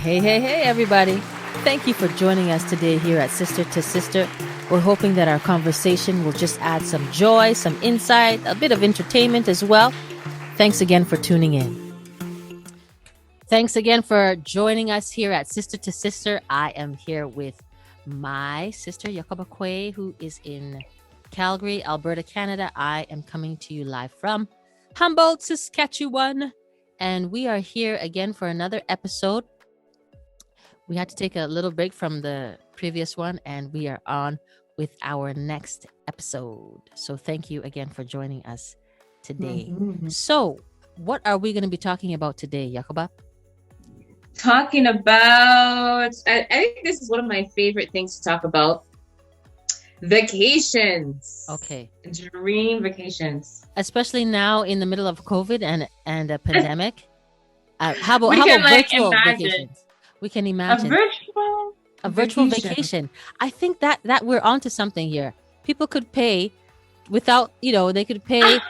Hey, everybody. Thank you for joining us today here at Sister2Sister. We're hoping that our conversation will just add some joy, some insight, a bit of entertainment as well. Thanks again for tuning in. Thanks again for joining us here at Sister2Sister. I am here with my sister, Vacay, who is in Calgary, Alberta, Canada. I am coming to you live from Humboldt, Saskatchewan. And we are here again for another episode. We had to take a little break from the previous one, and we are on with our next episode. So thank you again for joining us today. Mm-hmm. So what are we going to be talking about today, Jacoba? Talking about, I think this is one of my favorite things to talk about. Vacations. Okay. Dream vacations. Especially now in the middle of COVID and a pandemic. How about virtual vacations? We can imagine a virtual vacation. I think that we're onto something here. People could pay without, they could pay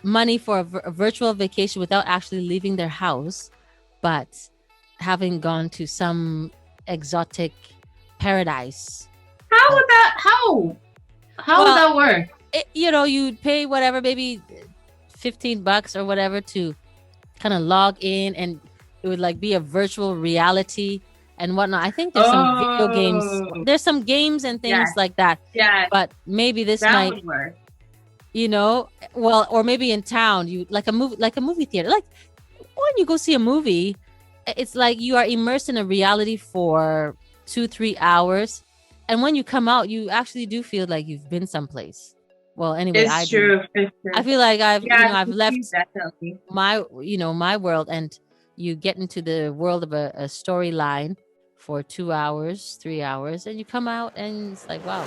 money for a virtual vacation without actually leaving their house, but having gone to some exotic paradise. How would that work? You'd pay whatever, maybe $15 or whatever to kind of log in, and it would be a virtual reality and whatnot. I think there's some video games. There's some games and things like that. Yeah. But maybe this might work. Or maybe in town, you like a movie theater. Like when you go see a movie, it's like you are immersed in a reality for 2-3 hours. And when you come out, you actually do feel like you've been someplace. Well, anyway, it's true. I feel like I've left my world, and you get into the world of a storyline for 2 hours, 3 hours, and you come out and it's like, wow,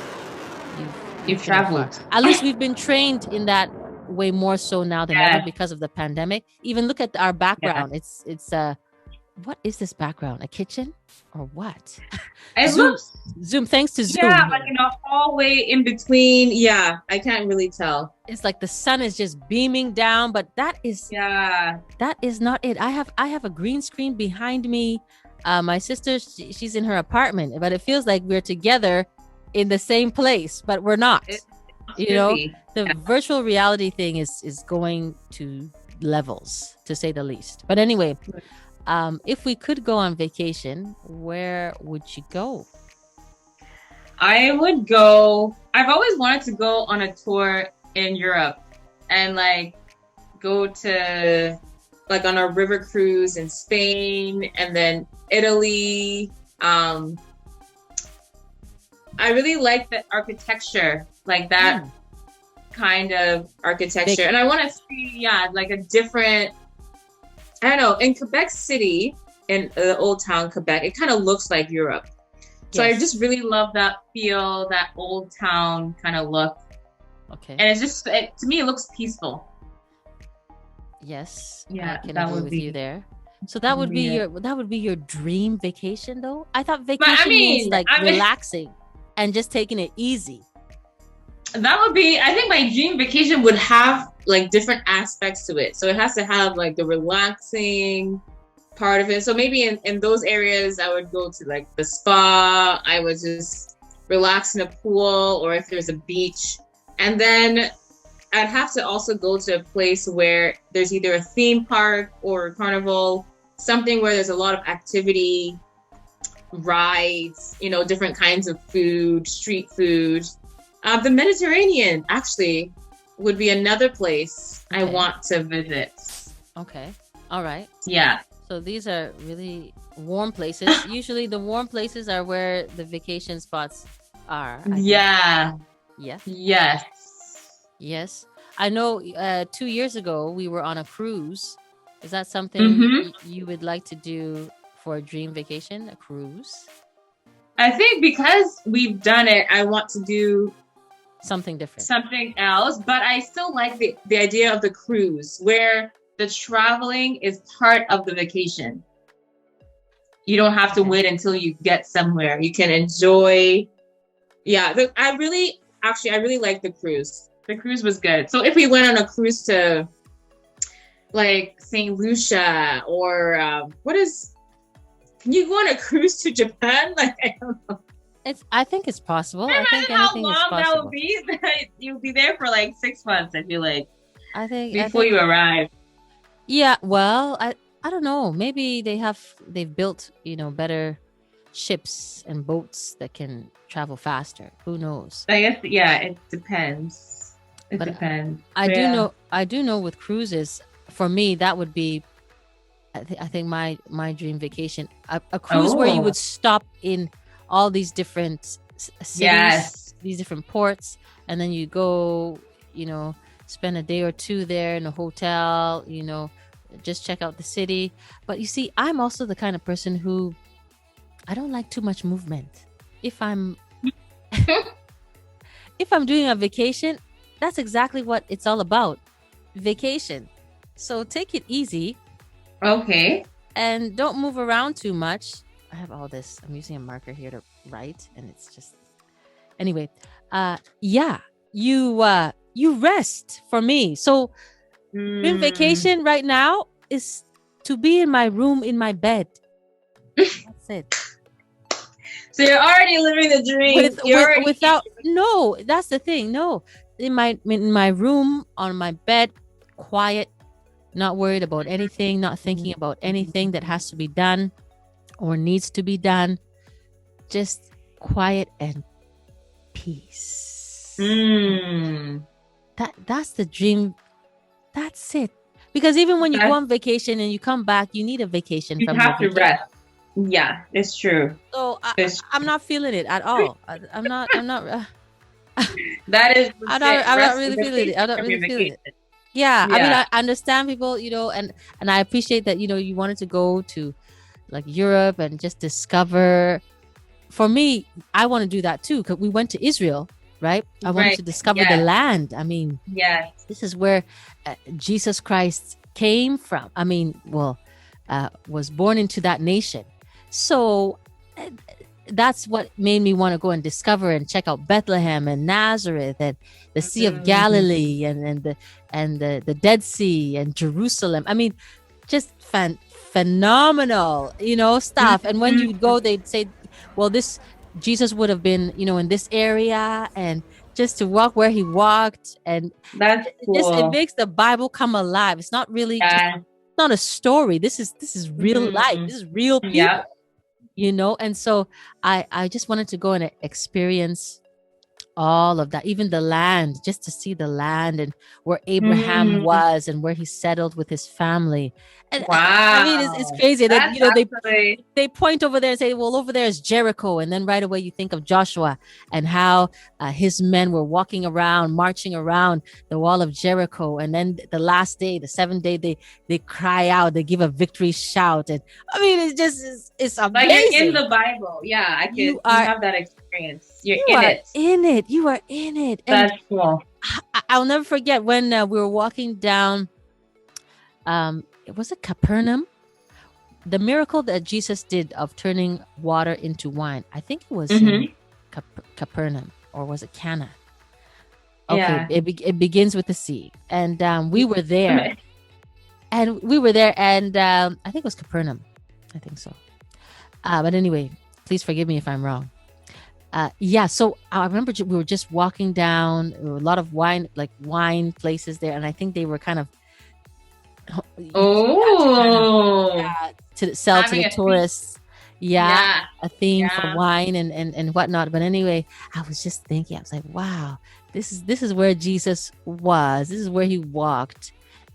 you've traveled. At least we've been trained in that way more so now than ever because of the pandemic. Even look at our background. Yeah. It's what is this background? A kitchen or what? Zoom. Thanks to Zoom. Yeah, like in a hallway in between. Yeah, I can't really tell. It's like the sun is just beaming down, but that is not it. I have a green screen behind me. My sister, she's in her apartment, but it feels like we're together in the same place, but we're not. The virtual reality thing is going to levels, to say the least. But anyway. If we could go on vacation, where would you go? I would go. I've always wanted to go on a tour in Europe and go to on a river cruise in Spain and then Italy. I really like the architecture, that kind of architecture. And I want to see, a different, I don't know, in Quebec City, in the old town Quebec, it kind of looks like Europe. So I just really love that feel, that old town kind of look. Okay. And it's just, to me, it looks peaceful. Yes. Yeah, I can agree with you there. So that would be your dream vacation, though? I thought vacation means relaxing and just taking it easy. That would be, I think my dream vacation would have different aspects to it. So it has to have the relaxing part of it. So maybe in those areas, I would go to the spa. I would just relax in a pool, or if there's a beach. And then I'd have to also go to a place where there's either a theme park or a carnival, something where there's a lot of activity, rides, different kinds of food, street food. The Mediterranean actually would be another place I want to visit. Okay. All right. Yeah. So these are really warm places. Usually the warm places are where the vacation spots are. Yeah. Yes. Yes. Yes. I know 2 years ago we were on a cruise. Is that something you would like to do for a dream vacation, a cruise? I think because we've done it, I want to do something different, something else, but I still like the idea of the cruise where the traveling is part of the vacation. You don't have to wait until you get somewhere. You can enjoy. Yeah, I really like the cruise. The cruise was good. So if we went on a cruise to St. Lucia or what is Can you go on a cruise to Japan? Like, I don't know. I think it's possible. Can you I think imagine how anything is long that would possible. be? You'll be there for like 6 months, I feel like, I think before you arrive. Yeah, well, I don't know. Maybe they've built, better ships and boats that can travel faster. Who knows? I guess, yeah, it depends. It But depends. I do know with cruises, for me that would be I think my dream vacation, a cruise where you would stop in all these different cities, Yes. these different ports, and then you go, spend a day or two there in a hotel, just check out the city. But you see, I'm also the kind of person who I don't like too much movement. If I'm if I'm doing a vacation, that's exactly what it's all about. Vacation. So take it easy. Okay. And don't move around too much. I have all this. I'm using a marker here to write, and it's just anyway. Yeah, you rest for me. So dream vacation right now is to be in my room in my bed. That's it. So you're already living the dream. Without no, that's the thing. No, in my room on my bed, quiet, not worried about anything, not thinking about anything that has to be done or needs to be done. Just quiet and peace. That's the dream. That's it. Because even when you go on vacation and you come back, you need a vacation from your vacation. You have to rest. Yeah, it's true. So I'm not feeling it at all. I'm not. That is. I'm not really feeling it. I'm not really feeling it. Yeah, I mean, I understand people, and I appreciate that, you wanted to go to like Europe and just discover. For me, I want to do that too, because we went to Israel, right? I wanted to discover the land. I mean, this is where Jesus Christ came from. I mean, was born into that nation. So that's what made me want to go and discover and check out Bethlehem and Nazareth and the Sea of Galilee and the Dead Sea and Jerusalem. I mean, just phenomenal, stuff. And when you go, they'd say, well, this Jesus would have been, in this area, and just to walk where he walked, and that's cool. It makes the Bible come alive. It's not really not a story. This is real life. This is real people. And so I just wanted to go and experience all of that, even the land, just to see the land and where Abraham was and where he settled with his family. And wow. I mean, it's crazy that, they point over there and say, well, over there is Jericho. And then right away you think of Joshua and how his men were walking around, marching around the wall of Jericho. And then the last day, the 7th day, they cry out, they give a victory shout. And I mean, it's just, it's amazing. Like you're in the Bible. Yeah, you have that experience. You are in it. You are in it. And that's cool. I'll never forget when we were walking down, was it Capernaum? The miracle that Jesus did of turning water into wine. I think it was in Capernaum, or was it Cana? Okay, yeah. It begins with the C. And we were there. And I think it was Capernaum. I think so. But anyway, please forgive me if I'm wrong. So I remember we were just walking down. There were a lot of wine places there, and I think they were kind of to sell to the tourists. A theme for wine and whatnot. But anyway, I was just thinking, I was like, wow, this is where Jesus was. This is where he walked,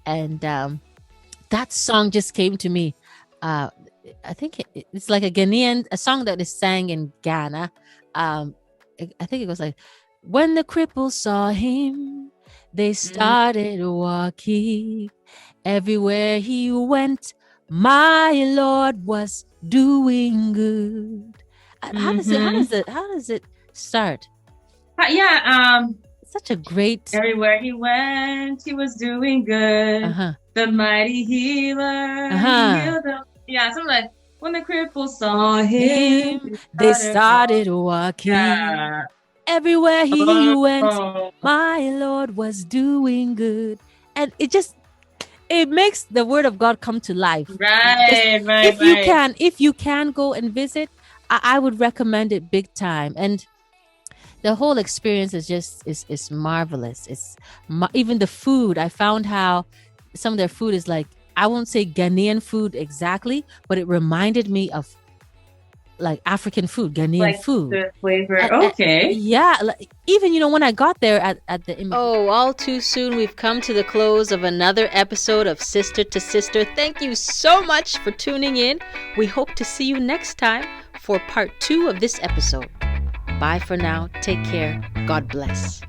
and that song just came to me. I think it's like a song that is sang in Ghana. I think it goes like, when the cripples saw him, they started walking. Everywhere he went, my Lord was doing good. How does it start? Such a great. Everywhere he went, he was doing good. The mighty healer. He healed them. Yeah, something like, when the cripples saw him, they started walking. Yeah. Everywhere he went, my Lord was doing good. And it just, it makes the word of God come to life. Right, right, If you can go and visit, I would recommend it big time. And the whole experience is marvelous. Even the food. I found how some of their food is like, I won't say Ghanaian food exactly, but it reminded me of like African food, Ghanaian food. The flavor. Okay. Yeah. Even, when I got there at the Oh, all too soon, we've come to the close of another episode of Sister to Sister. Thank you so much for tuning in. We hope to see you next time for part 2 of this episode. Bye for now. Take care. God bless.